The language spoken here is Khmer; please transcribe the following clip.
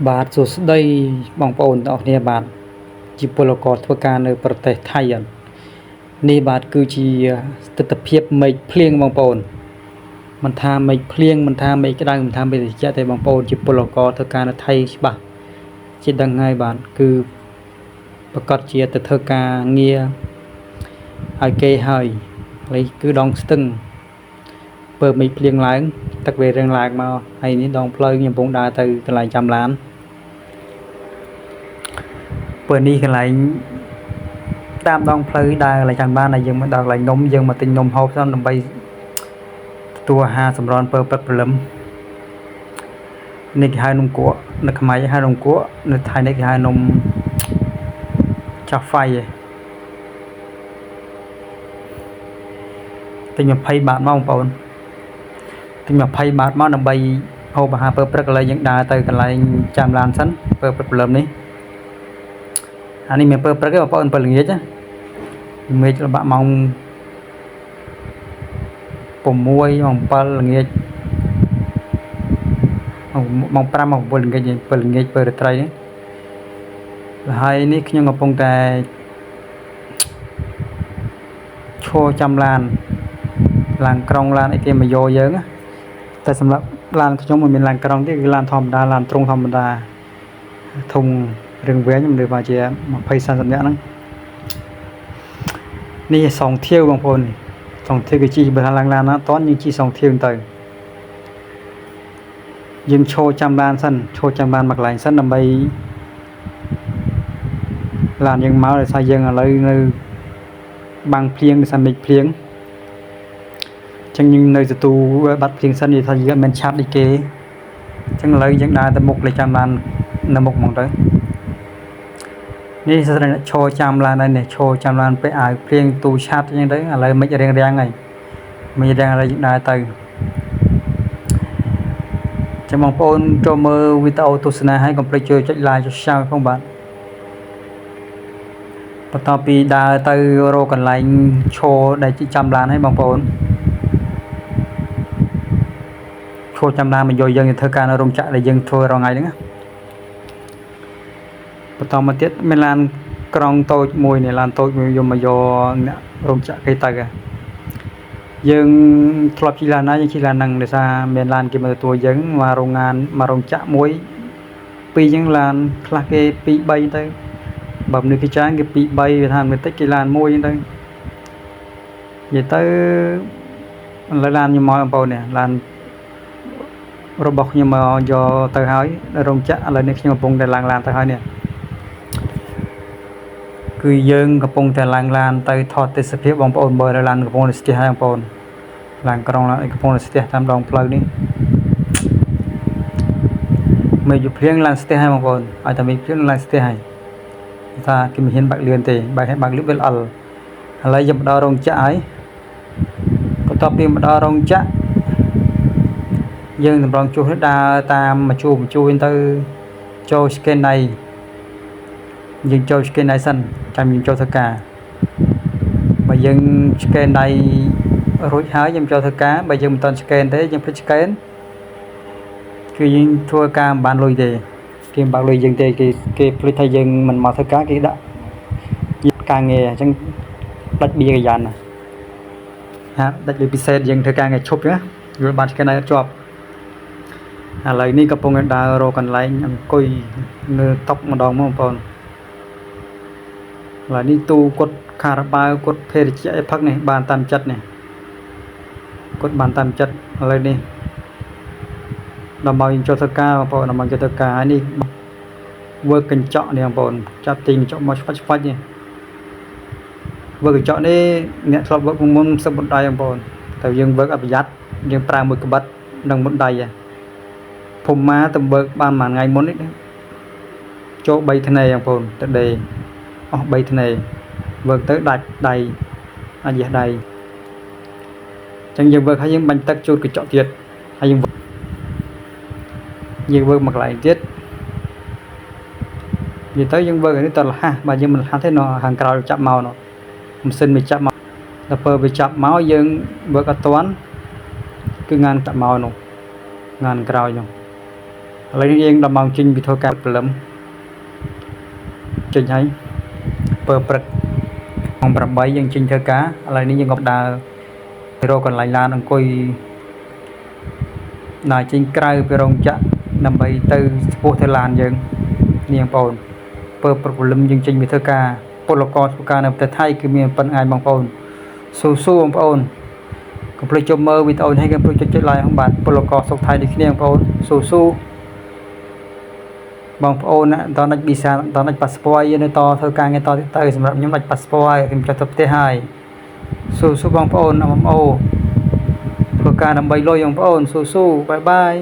បាទសួស្តីបងប្អូនទាំងអស់គ្នាបាទជាពលករធ្វើការនៅប្រទេសថៃនេះបាទគឺជាទស្សនវិជ្ជាមេឃភ្លៀងបងប្អូនមិនថាមេឃភ្លៀងមិនថាមេឃក្តៅមិនថាមេឃត្រជាក់ទេបងប្អូនជាពលករធ្វើការនៅថៃច្បាស់ជាដឹងហើយបាទគឺប្រកាសជាទៅធ្វើការងារឲ្យគេហើយគឺដងស្ទឹងពើមេឃភ្លៀងឡើងទឹកវារៀងឡើងមកហើយនេះដងផ្លូវខ្ញុំកំពុងដើរទៅកន្លែងចាំឡានពេលនេះកន្លែងតាមដងផ្លូវដើរកន្លែងចាំឡានហើយយើងមកដល់កន្លែងនំយើងមកទិញនំហូបសិនដើម្បីទទួលអាហារសម្រន់ពើព្រឹកព្រលឹមនេះគេហៅនំគក់នៅខ្មែរគេហៅនំគក់នៅថៃនេះគេហៅនំចាហ្វៃទិញ20 បាតមកបងប្អូនទិញ20 បាតមកដើម្បីហូបអាហារពើព្រឹកឥឡូវយើងដើរទៅកន្លែងចាំឡានសិនពើព្រឹកព្រលឹមនេះអានេះមានពើព្រឹកទេបងប្អូនពេលល្ងាចមេឃល្បាក់ម៉ោង6ម៉ោង7ល្ងាចម៉ោង5ម៉ោង6ល្ងាចពេលល្ងាចពេលរាត្រីនេះហើយនេះខ្ញុំកំពុងតែឈរចាំឡានក្រុងឡានអីគេមកយកយើងតែសម្រាប់ឡានខ្ញុំមិនមានឡានក្រុងទេគឺឡានធម្មតាឡានទ្រុងធម្មតាធុងរឿងវែងខ្ញុំលើថាជា20-30 នាក់ហ្នឹងនេះសងធាវបងប្អូនសងធាវគឺជិះបើឡើងឡានណាតន់យើងជិះសងធាវទៅយើងឈរចាំឡានសិនឈរចាំឡានមកកន្លែងសិនដើម្បីឡានយើងមកដោយសារយើងឥឡូវនៅបាំងភ្លៀងដោយសារមេឃភ្លៀងអញ្ចឹងយើងនៅទទួលបាត់ភ្លៀងសិននិយាយថាយើងមិនឆាប់ដូចគេអញ្ចឹងឥឡូវយើងដើរទៅមុខលេខចាំឡាននៅមុខហ្មងទៅនេះស្រីឈរចាំឡានហើយនេះឈរចាំឡានពេលអាវភ្លៀងទូឆាត់អញ្ចឹងទៅឥឡូវមិនរៀងហើយមិនរៀងឥឡូវយើងដើរទៅចាំបងប្អូនចូលមើលវីដេអូទស្សនាហើយកុំភ្លេចជួយចុច like ចុច share ផងបាទបន្ទាប់ពីដើរទៅរកកន្លែងឈរដែលចាំឡានហើយបងប្អូនឈរចាំឡានមកយកយើងទៅធ្វើការនៅរោងចក្រដែលយើងធ្វើរាល់ថ្ងៃហ្នឹងបន្តមកទៀតមានឡានក្រុងតូចមួយនេះឡានតូចមួយយកមកយកអ្នករោងចក្រគេទៅយើងធ្លាប់ជិះឡានណាយើងជិះឡានហ្នឹងដោយសារមានឡានគេមកទទួលយើងមករោងចក្រមួយពីរចឹងឡានខ្លះគេ2 3ទៅបើមនុស្សគេច្រើនគេ2 3វាថាមិនតិចគេឡានមួយចឹងទៅនិយាយទៅឥឡូវឡានខ្ញុំមកបងប្អូននេះឡានរបស់ខ្ញុំមកយកទៅហើយរោងចក្រឥឡូវនេះខ្ញុំកំពុងតែឡើងឡានទៅហើយនេះគឺយើងកំពុងតែឡើងឡានទៅថតទេសភាពបងប្អូនមើលឡានកំពុងតែស្ទះហើយបងប្អូនឡានក្រុងឡានកំពុងតែស្ទះតាមដងផ្លូវនេះមេឃភ្លៀងឡានស្ទះហើយបងប្អូនឲ្យតែមេឃភ្លៀងឡានស្ទះហើយថាគេមិនហ៊ានបើកលឿនទេបើកលឿនវាល្អឥឡូវយើងមកដល់រោងចក្រហើយបន្ទាប់ពីមកដល់រោងចក្រយើងតម្រង់ជួសដើរតាមមកជួទៅចូល scan ដៃយើងចូល scan ដៃសិនចាំយើងចូលធ្វើការបើយើង scan ដៃរួចហើយយើងចូលធ្វើការបើយើងមិនទាន់ scan ទេយើងភ្លេច scan គឺយើងធ្វើការមិនបានលុយទេគេមិនបើកលុយយើងទេគេភ្លេចថាយើងមិនមកធ្វើការគេដាក់ការងារអញ្ចឹងដាច់បៀកាយ៉ានណាដាច់លុយពិសេសយើងធ្វើការងារឈប់ណាយល់បាន scan ដៃជាប់ឥឡូវនេះកំពុងតែដើររកកន្លែងអង្គុយនៅតុម្ដងមកបងប្អូនឥឡូវនេះទូគាត់ខារ៉ាបាវគាត់ភេរជ្ជៈអីផឹកនេះបានតាមចិត្តនេះគាត់បានតាមចិត្តឥឡូវនេះដើម្បីចូលធ្វើការបងប្អូនដើម្បីចូលធ្វើការហើយនេះវើកញ្ចក់នេះបងប្អូនចាប់ទីកញ្ចក់មកឆ្វាច់នេះវើកញ្ចក់នេះអ្នកធ្លាប់វើកមុនសឹកមុនដៃបងប្អូនតែយើងវើកអត់ប្រយ័ត្នយើងប្រើមួយក្បិតនិងមុនដៃភូមិម៉ាទៅបើកបានមួយថ្ងៃមុននេះចូល3ធ្នេបងប្អូនទៅដេអស់3ធ្នេវើកទៅដាច់ដៃអាចយះដៃអញ្ចឹងយើងវើកហើយយើងបាញ់ទឹកជូតកញ្ចក់ទៀតហើយយើងវើកមកកន្លែងទៀតនិយាយទៅយើងវើកនេះតលះបើយើងមិនលះទេនៅខាងក្រោយចាប់មកនោះម៉ាស៊ីនវាចាប់មកដល់ពេលវាចាប់មកយើងវើកអត់ទាន់គឺងានតាក់មកនោះងានក្រោយនោះ ឥឡូវនេះយើងដល់ម៉ោងចេញពីធ្វើការព្រលឹមចេញហើយបើព្រឹកម៉ោង8យើងចេញធ្វើការឥឡូវនេះយើងក៏ដើរទៅរកកន្លែងឡានអង្គុយដើរចេញក្រៅពីរោងចក្រដើម្បីទៅឆ្ពោះទៅឡានយើងនាងបងប្អូនបើព្រឹកព្រលឹមយើងចេញពីធ្វើការពលករធ្វើការនៅប្រទេសថៃគឺមានប៉ុណ្្នឹងឯងបងប្អូនស៊ូបងប្អូនកុំភ្លេចចូលមើលវីដេអូនេះកុំភ្លេចចុច like ផងបាទពលករស្រុកថៃដូចគ្នាបងប្អូនស៊ូបងប្អូនតនិចវីសាតនិចប៉ាសពតយើងនៅតធ្វើការងារតទៀតទៅសម្រាប់ខ្ញុំដាច់ប៉ាសពតហើយខ្ញុំចេះទៅផ្ទះហើយស៊ូបងប្អូនអមអូធ្វើការដើម្បីលុយបងប្អូនស៊ូបាយបាយ